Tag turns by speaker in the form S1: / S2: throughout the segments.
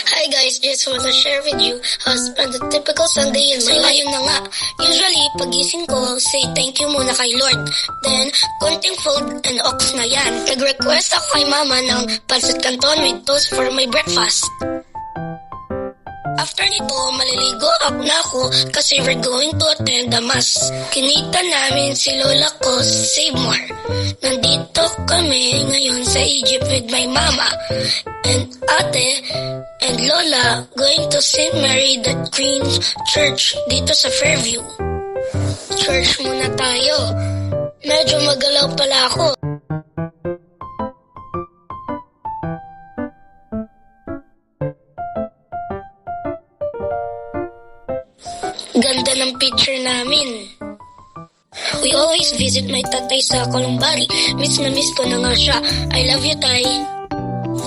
S1: Hi guys, just wanna share with you how I spend a typical Sunday in my life. Ayun na nga, usually pagising ko, say thank you muna kay Lord. Then, konting food and ox na yan. Nag-request ako kay mama ng pancit canton with toast for my breakfast. After nito, maliligo up na ako kasi we're going to attend the mass. Kinita namin si lola ko, Save More. Nandito kami ngayon sa Egypt with my mama and ate and lola going to St. Mary the Queen's Church dito sa Fairview. Church muna tayo. Medyo magalaw pala ako. Ganda ng picture namin. We always visit my tatay sa Columbari. Miss na miss ko na nga siya. I love you, tay.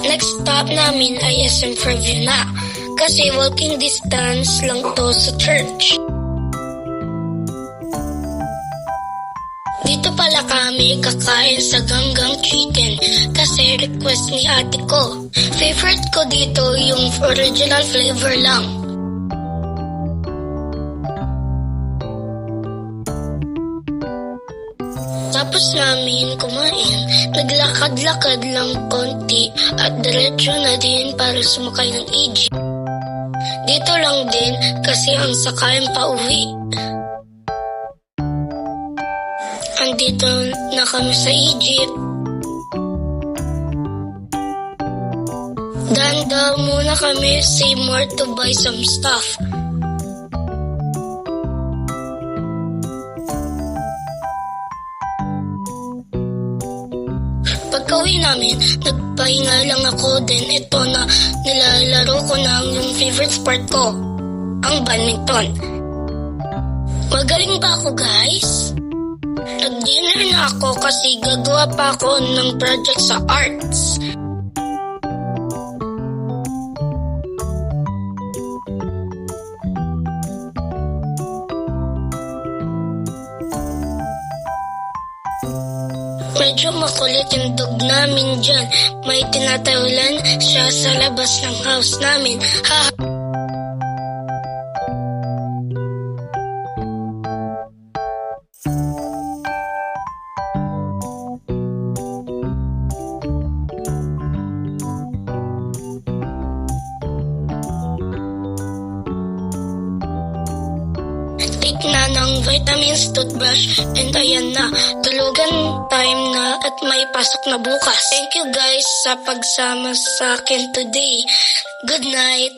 S1: Next stop namin ay SM Fairview na. Kasi walking distance lang to sa church. Dito pala kami kakain sa ganggang chicken kasi request ni ate ko. Favorite ko dito yung original flavor lang. Tapos namin kumain, naglakad-lakad lang konti at diretso na din para sumakay ng Egypt. Dito lang din kasi ang sakayan pa uwi. Andito na kami sa Egypt. Dahan-dahan muna kami say more to buy some stuff. Pagka-uwi namin, nagpahinga lang ako din ito na nilalaro ko ng yung favorite sport ko, ang badminton. Magaling ba ako guys? Nag-dinner na ako kasi gagawa pa ako ng project sa arts. Medyo makulit yung dog namin dyan. May tinatahulan siya sa labas ng house namin. Ha! Take na ng vitamins, toothbrush, and ayan na. Tulugan time na at may pasok na bukas. Thank you guys sa pagsama sa akin today. Good night.